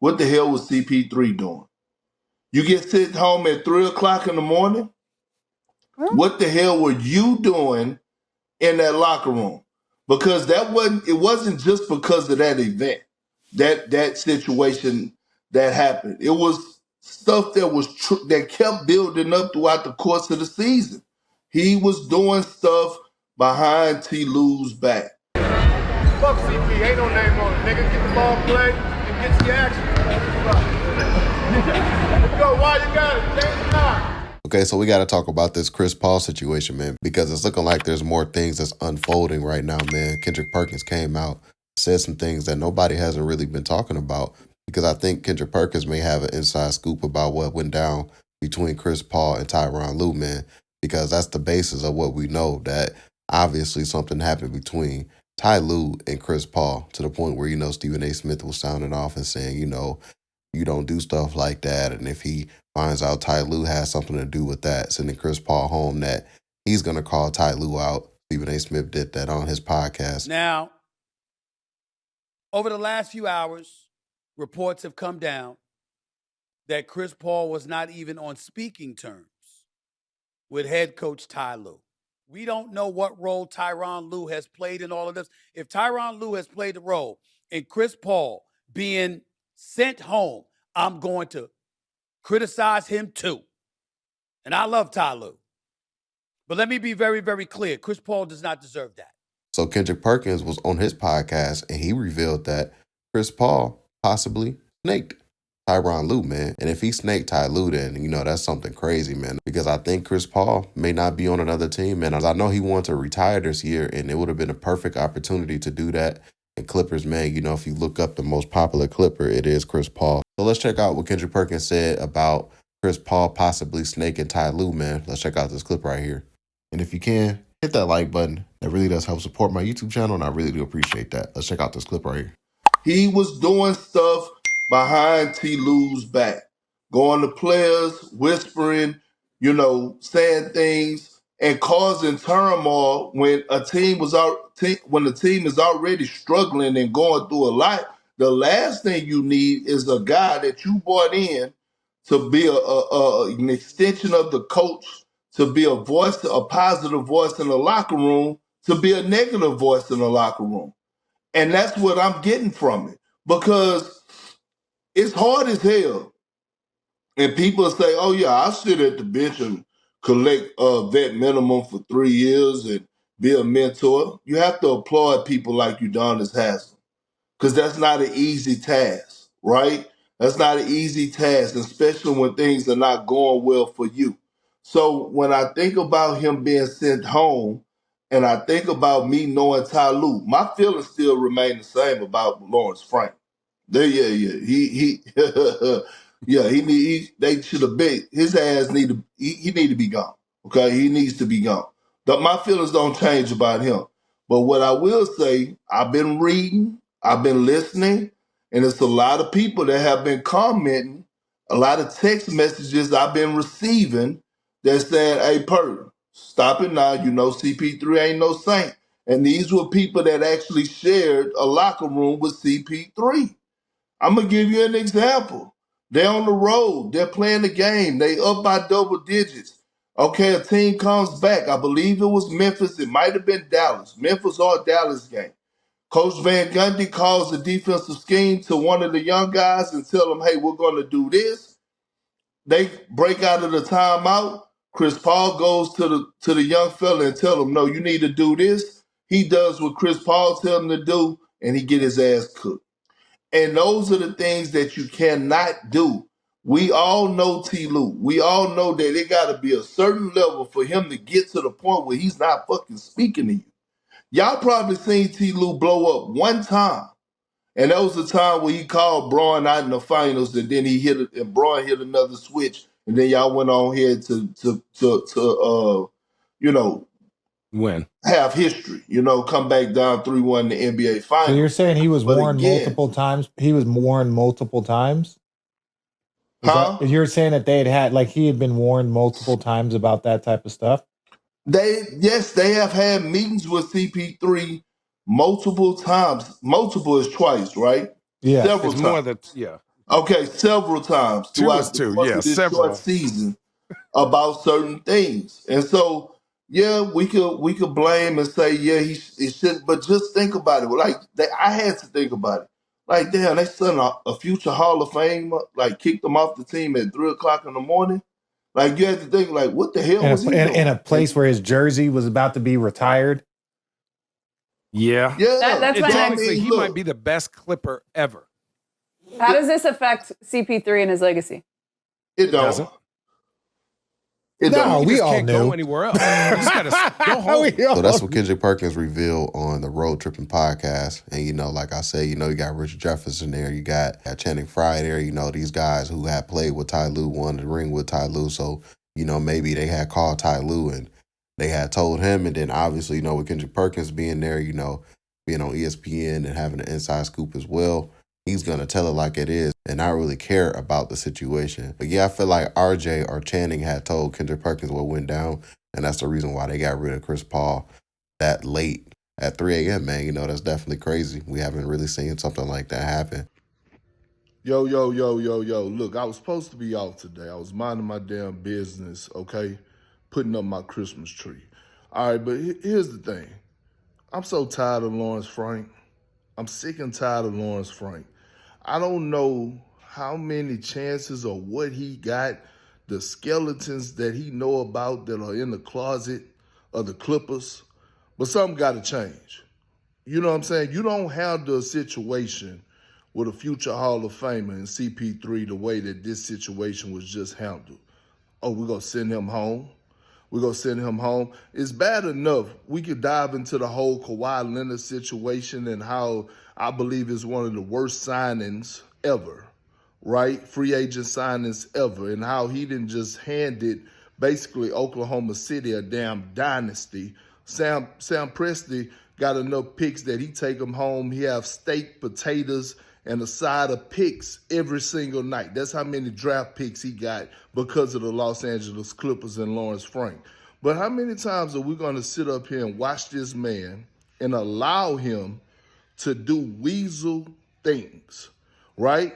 What the hell was CP3 doing? You get sent home at 3 o'clock in the morning? What the hell were you doing in that locker room? Because it wasn't just because of that event, that situation that happened. It was stuff that kept building up throughout the course of the season. He was doing stuff behind T. Lue's back. Fuck CP, ain't no name on it. Nigga, get the ball played and get the action. Let's go, why you got it? Change the time. Okay, so we got to talk about this Chris Paul situation, man, because it's looking like there's more things that's unfolding right now, man. Kendrick Perkins came out, said some things that nobody hasn't really been talking about, because I think Kendrick Perkins may have an inside scoop about what went down between Chris Paul and Tyronn Lue, man, because that's the basis of what we know, that obviously something happened between Ty Lue and Chris Paul to the point where, Stephen A. Smith was sounding off and saying, you don't do stuff like that. And if he finds out Ty Lue has something to do with that, sending Chris Paul home, that he's going to call Ty Lue out. Stephen A. Smith did that on his podcast. Now, over the last few hours, reports have come down that Chris Paul was not even on speaking terms with head coach Ty Lue. We don't know what role Tyronn Lue has played in all of this. If Tyronn Lue has played a role in Chris Paul being sent home, I'm going to criticize him too. And I love Ty Lue. But let me be very, very clear. Chris Paul does not deserve that. So Kendrick Perkins was on his podcast and he revealed that Chris Paul possibly snaked Tyronn Lue, man. And if he snaked Ty Lue, then, that's something crazy, man. Because I think Chris Paul may not be on another team, man. I know he wanted to retire this year, and it would have been a perfect opportunity to do that. And Clippers, man, if you look up the most popular Clipper, it is Chris Paul. So let's check out what Kendrick Perkins said about Chris Paul possibly snaking Ty Lue, man. Let's check out this clip right here. And if you can, hit that like button. That really does help support my YouTube channel, and I really do appreciate that. Let's check out this clip right here. He was doing stuff behind T. Lue's back, going to players, whispering, saying things and causing turmoil when the team is already struggling and going through a lot. The last thing you need is a guy that you brought in to be an extension of the coach, to be a voice, a positive voice in the locker room, to be a negative voice in the locker room. And that's what I'm getting from it, because it's hard as hell. And people say, oh, yeah, I'll sit at the bench and collect a vet minimum for 3 years and be a mentor. You have to applaud people like Udonis Haslem, because that's not an easy task, right? That's not an easy task, especially when things are not going well for you. So when I think about him being sent home, and I think about me knowing Ty Lue, my feelings still remain the same about Lawrence Frank. They should have been, his ass he need to be gone. Okay, he needs to be gone. My feelings don't change about him. But what I will say, I've been reading, I've been listening, and it's a lot of people that have been commenting, a lot of text messages I've been receiving that saying, hey, Perk, stop it now. CP3 ain't no saint. And these were people that actually shared a locker room with CP3. I'm going to give you an example. They're on the road. They're playing the game. They up by double digits. Okay, a team comes back. I believe it was Memphis. It might have been Dallas. Memphis or Dallas game. Coach Van Gundy calls the defensive scheme to one of the young guys and tell them, hey, we're going to do this. They break out of the timeout. Chris Paul goes to the young fella and tell him, no, you need to do this. He does what Chris Paul tells him to do, and he get his ass cooked. And those are the things that you cannot do. We all know T. Lue. We all know that it got to be a certain level for him to get to the point where he's not fucking speaking to you. Y'all probably seen T. Lue blow up one time. And that was the time where he called Braun out in the finals, and then he hit it, and Braun hit another switch, and then y'all went on here to win, have history, come back down 3-1 in the NBA finals. So you're saying he was warned multiple times? He was warned multiple times? You're saying that they had he had been warned multiple times about that type of stuff? They have had meetings with CP3 multiple times. Multiple is twice, right? Yeah. Several times. more than Okay, several times throughout the course of this short season about certain things. And so, yeah, we could blame and say, yeah, he shouldn't. But just think about it. Like I had to think about it. Like, damn, they sent a future Hall of Fame, like kicked him off the team at 3:00 in the morning. Like you had to think, like, what the hell was he doing? In a place where his jersey was about to be retired. Yeah. That's my next. He might be the best Clipper ever. How does this affect CP3 and his legacy? It doesn't. No, we all can't knew. go anywhere else. You just gotta go home. So that's what Kendrick Perkins revealed on the Road Trippin podcast. And, you know, like I said, you know, you got Rich Jefferson there. You got Channing Frye there. You know, these guys who had played with Ty Lue, won the ring with Ty Lue. So, you know, maybe they had called Ty Lue and they had told him. And then obviously, you know, with Kendrick Perkins being there, you know, being on ESPN and having an inside scoop as well, he's going to tell it like it is and not really care about the situation. But yeah, I feel like RJ or Channing had told Kendrick Perkins what went down. And that's the reason why they got rid of Chris Paul that late at 3 a.m., man. You know, that's definitely crazy. We haven't really seen something like that happen. Yo. Look, I was supposed to be out today. I was minding my damn business, okay? Putting up my Christmas tree. All right, but here's the thing. I'm so tired of Lawrence Frank. I'm sick and tired of Lawrence Frank. I don't know how many chances or what he got, the skeletons that he know about that are in the closet of the Clippers, but something got to change. You know what I'm saying? You don't handle a situation with a future Hall of Famer in CP3 the way that this situation was just handled. Oh, we're going to send him home? We're going to send him home. It's bad enough. We could dive into the whole Kawhi Leonard situation and how I believe it's one of the worst signings ever, right? Free agent signings ever, and how he didn't just handed basically Oklahoma City a damn dynasty. Sam Presti got enough picks that he take them home. He have steak, potatoes, and a side of picks every single night. That's how many draft picks he got because of the Los Angeles Clippers and Lawrence Frank. But how many times are we going to sit up here and watch this man and allow him to do weasel things, right?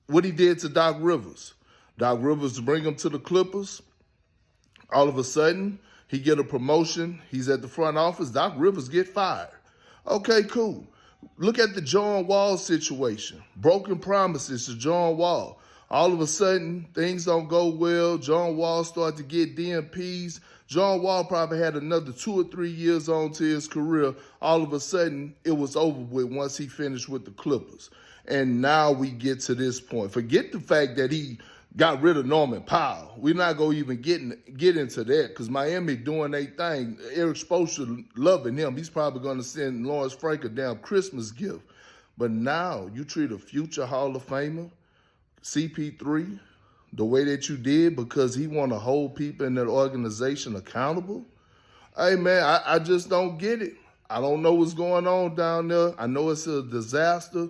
What he did to Doc Rivers. Doc Rivers bring him to the Clippers. All of a sudden, he get a promotion. He's at the front office. Doc Rivers get fired. Okay, cool. Look at the John Wall situation. Broken promises to John Wall. All of a sudden, things don't go well. John Wall started to get DMPs. John Wall probably had another 2 or 3 years on to his career. All of a sudden, it was over with once he finished with the Clippers. And now we get to this point. Forget the fact that he got rid of Norman Powell. We're not going to even get into that because Miami doing their thing. Eric Spoelstra loving him. He's probably going to send Lawrence Frank a damn Christmas gift. But now you treat a future Hall of Famer, CP3, the way that you did because he want to hold people in that organization accountable. Hey, man, I just don't get it. I don't know what's going on down there. I know it's a disaster,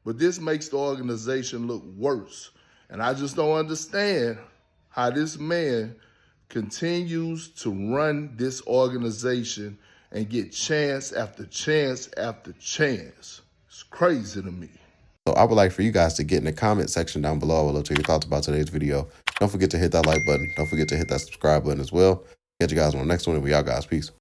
but this makes the organization look worse. And I just don't understand how this man continues to run this organization and get chance after chance after chance. It's crazy to me. So I would like for you guys to get in the comment section down below. I would love to hear your thoughts about today's video. Don't forget to hit that like button. Don't forget to hit that subscribe button as well. Catch you guys on the next one. And we out, guys. Peace.